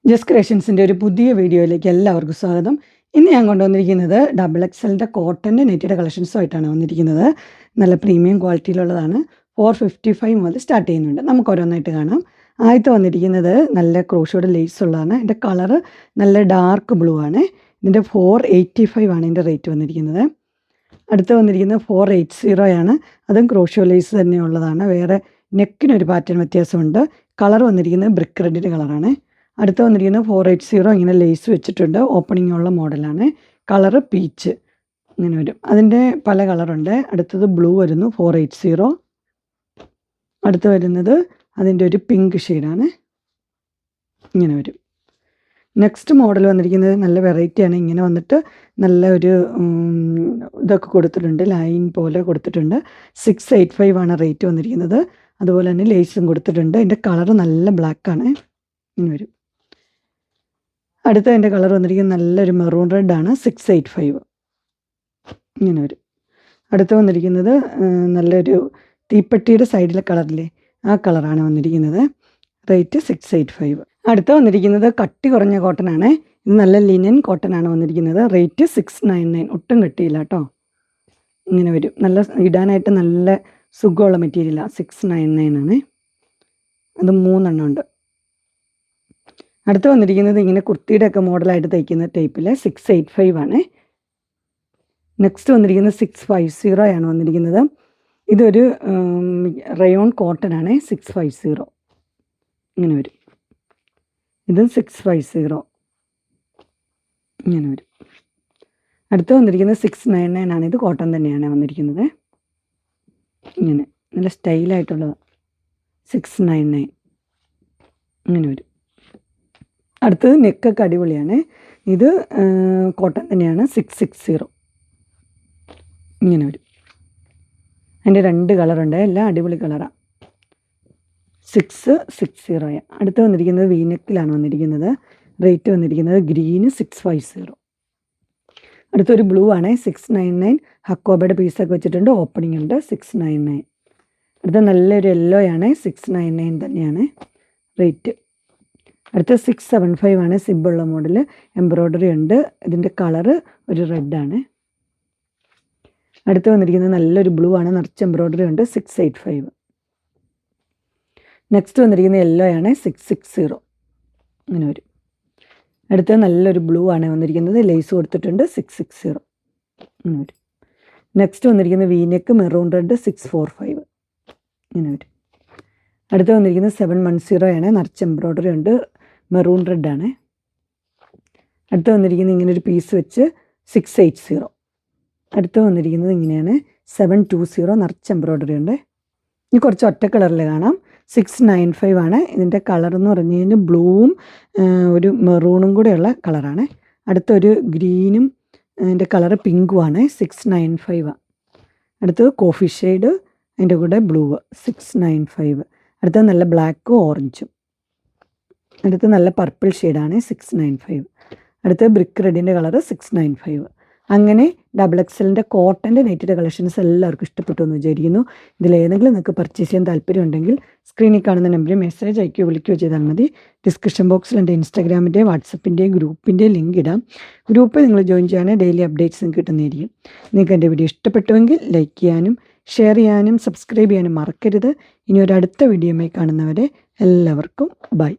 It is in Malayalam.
ജസ്റ്റ് ക്രിയേഷൻസിൻ്റെ ഒരു പുതിയ വീഡിയോയിലേക്ക് എല്ലാവർക്കും സ്വാഗതം. ഇന്ന് ഞാൻ കൊണ്ടുവന്നിരിക്കുന്നത് XXLൻ്റെ കോട്ടൻ്റെ നെറ്റിയുടെ കളക്ഷൻസുമായിട്ടാണ് വന്നിരിക്കുന്നത്. നല്ല പ്രീമിയം ക്വാളിറ്റിയിലുള്ളതാണ്. 455 മുതൽ സ്റ്റാർട്ട് ചെയ്യുന്നുണ്ട്. നമുക്ക് ഓരോന്നായിട്ട് കാണാം. ആദ്യത്തെ വന്നിരിക്കുന്നത് നല്ല ക്രോഷോയുടെ ലേസ് ഉള്ളതാണ്. ഇതിൻ്റെ കളറ് നല്ല ഡാർക്ക് ബ്ലൂ ആണ്. ഇതിൻ്റെ 485 ആണ് ഇതിൻ്റെ റേറ്റ് വന്നിരിക്കുന്നത്. അടുത്ത് വന്നിരിക്കുന്നത് 480 ആണ്. അതും ക്രോഷോ ലേസ് തന്നെയുള്ളതാണ്. വേറെ നെക്കിനൊരു പാറ്റേൺ വ്യത്യാസമുണ്ട്. കളർ വന്നിരിക്കുന്നത് ബ്രിക്ക് റെഡിൻ്റെ കളറാണ്. അടുത്ത് വന്നിരിക്കുന്നത് 480 ഇങ്ങനെ ലേസ് വെച്ചിട്ടുണ്ട്. ഓപ്പണിംഗ് ഉള്ള മോഡലാണ്. കളറ് പീച്ച് ഇങ്ങനെ വരും. അതിൻ്റെ പല കളറുണ്ട്. അടുത്തത് ബ്ലൂ വരുന്നു 480. അടുത്ത് വരുന്നത് അതിൻ്റെ ഒരു പിങ്ക് ഷെയ്ഡാണ്. ഇങ്ങനെ വരും. നെക്സ്റ്റ് മോഡൽ വന്നിരിക്കുന്നത് നല്ല വെറൈറ്റിയാണ്. ഇങ്ങനെ വന്നിട്ട് നല്ല ഒരു ഇതൊക്കെ കൊടുത്തിട്ടുണ്ട്. ലൈൻ പോലെ കൊടുത്തിട്ടുണ്ട്. 685 ആണ് റേറ്റ് വന്നിരിക്കുന്നത്. അതുപോലെ തന്നെ ലേസും കൊടുത്തിട്ടുണ്ട്. ഇതിൻ്റെ കളറ് നല്ല ബ്ലാക്കാണ്. ഇങ്ങനെ വരും. അടുത്ത അതിൻ്റെ കളർ വന്നിരിക്കുന്നത് നല്ലൊരു മെറൂൺ റെഡാണ്. 685 ഇങ്ങനെ വരും. അടുത്ത് വന്നിരിക്കുന്നത് നല്ലൊരു തീപ്പെട്ടിയുടെ സൈഡിലെ കളറില്ലേ, ആ കളറാണ് വന്നിരിക്കുന്നത്. റേറ്റ് 685. അടുത്ത് വന്നിരിക്കുന്നത് കട്ടി കുറഞ്ഞ കോട്ടനാണ്. ഇത് നല്ല ലിനൻ കോട്ടനാണ് വന്നിരിക്കുന്നത്. റേറ്റ് 699. ഒട്ടും കട്ടിയില്ല കേട്ടോ. ഇങ്ങനെ വരും. നല്ല ഇടാനായിട്ട് നല്ല സുഖമുള്ള മെറ്റീരിയലാണ്. 699 ആണ്. അത് 3 എണ്ണം ഉണ്ട്. അടുത്ത് വന്നിരിക്കുന്നത് ഇങ്ങനെ കുർത്തിയുടെ ഒക്കെ മോഡലായിട്ട് തയ്ക്കുന്ന ടൈപ്പിൽ 685 ആണ്. നെക്സ്റ്റ് വന്നിരിക്കുന്നത് 650 ആണ് വന്നിരിക്കുന്നത്. ഇതൊരു റയോൺ കോട്ടൺ ആണ്. 650 ഇങ്ങനെ വരും. ഇത് 650 ഇങ്ങനെ വരും. അടുത്ത് വന്നിരിക്കുന്നത് 699 ആണ്. ഇത് കോട്ടൺ തന്നെയാണ് വന്നിരിക്കുന്നത്. ഇങ്ങനെ നല്ല സ്റ്റൈലായിട്ടുള്ളത് 699 ഇങ്ങനെ വരും. അടുത്തത് നെക്കൊക്കെ അടിപൊളിയാണ്. ഇത് കോട്ടൺ തന്നെയാണ്. 660 ഇങ്ങനെ വരും. അതിൻ്റെ 2 കളറുണ്ട്. എല്ലാം അടിപൊളി കളറാണ്. 660. അടുത്ത് വന്നിരിക്കുന്നത് വീനെക്കിലാണ് വന്നിരിക്കുന്നത്. റേറ്റ് വന്നിരിക്കുന്നത് ഗ്രീന് 650. അടുത്തൊരു ബ്ലൂ ആണ്. 699. ഹക്കോബയുടെ പീസൊക്കെ വെച്ചിട്ടുണ്ട്. ഓപ്പണിംഗ് ഉണ്ട്. 699. അടുത്ത നല്ലൊരു യെല്ലോ ആണ്. 699 തന്നെയാണ് റേറ്റ്. അടുത്ത 675 ആണ്. സിബുള്ള മോഡൽ. എംബ്രോയ്ഡറി ഉണ്ട്. ഇതിൻ്റെ കളറ് ഒരു റെഡാണ്. അടുത്ത് വന്നിരിക്കുന്നത് നല്ലൊരു ബ്ലൂ ആണ്. നിറച്ച് എംബ്രോയ്ഡറി ഉണ്ട്. 685. നെക്സ്റ്റ് വന്നിരിക്കുന്നത് യെല്ലോ ആണ്. 660 ഇങ്ങനെ വരും. അടുത്തത് നല്ലൊരു ബ്ലൂ ആണ് വന്നിരിക്കുന്നത്. ലേസ് കൊടുത്തിട്ടുണ്ട്. 660 ഇങ്ങനെ വരും. നെക്സ്റ്റ് വന്നിരിക്കുന്നത് വീനെക്ക് മെറൂൺ റെഡ് 645 ഇങ്ങനെ വരും. അടുത്ത് വന്നിരിക്കുന്നത് 710 ആണ്. നിറച്ച് എംബ്രോയ്ഡറി ഉണ്ട്. മെറൂൺ റെഡാണ്. അടുത്ത് വന്നിരിക്കുന്നത് ഇങ്ങനൊരു പീസ് വെച്ച് 680. അടുത്ത് വന്നിരിക്കുന്നത് ഇങ്ങനെയാണ് 720. നിറച്ച് എംബ്രോയ്ഡറി ഉണ്ട്. ഇനി കുറച്ച് ഒറ്റ കളറിൽ കാണാം. 695 ആണ്. ഇതിൻ്റെ കളർ എന്ന് പറഞ്ഞു കഴിഞ്ഞാൽ ബ്ലൂവും ഒരു മെറൂണും കൂടെയുള്ള കളറാണ്. അടുത്തൊരു ഗ്രീനും അതിൻ്റെ കളറ് പിങ്കുമാണ്. 695. അടുത്തത് കോഫി ഷെയ്ഡ്, അതിൻ്റെ കൂടെ ബ്ലൂ 695. അടുത്തത് നല്ല ബ്ലാക്കും ഓറഞ്ചും. അടുത്ത് നല്ല പർപ്പിൾ ഷെയ്ഡാണ്. 695. അടുത്ത് ബ്രിക്ക് റെഡിൻ്റെ കളറ് 695. അങ്ങനെ XXLൻ്റെ കോട്ടൻ്റെ നെറ്റിൻ്റെ കളക്ഷൻസ് എല്ലാവർക്കും ഇഷ്ടപ്പെട്ടു എന്ന് വിചാരിക്കുന്നു. ഇതിലേതെങ്കിലും നിങ്ങൾക്ക് പർച്ചേസ് ചെയ്യാൻ താല്പര്യമുണ്ടെങ്കിൽ സ്ക്രീനിൽ കാണുന്ന നമ്പറിൽ മെസ്സേജ് അയക്കുകയോ വിളിക്കുകയോ ചെയ്താൽ മതി. ഡിസ്ക്രിപ്ഷൻ ബോക്സിൽ എൻ്റെ ഇൻസ്റ്റാഗ്രാമിൻ്റെ വാട്സപ്പിൻ്റെ ഗ്രൂപ്പിൻ്റെ ലിങ്ക് ഇടാം. ഗ്രൂപ്പിൽ നിങ്ങൾ ജോയിൻ ചെയ്യുകയാണെങ്കിൽ ഡെയിലി അപ്ഡേറ്റ്സും കിട്ടുന്നതായിരിക്കും. നിങ്ങൾക്ക് എൻ്റെ വീഡിയോ ഇഷ്ടപ്പെട്ടുവെങ്കിൽ ലൈക്ക് ചെയ്യാനും ഷെയർ ചെയ്യാനും സബ്സ്ക്രൈബ് ചെയ്യാനും മറക്കരുത്. ഇനി ഒരു അടുത്ത വീഡിയോയുമായി കാണുന്നവരെ എല്ലാവർക്കും ബൈ.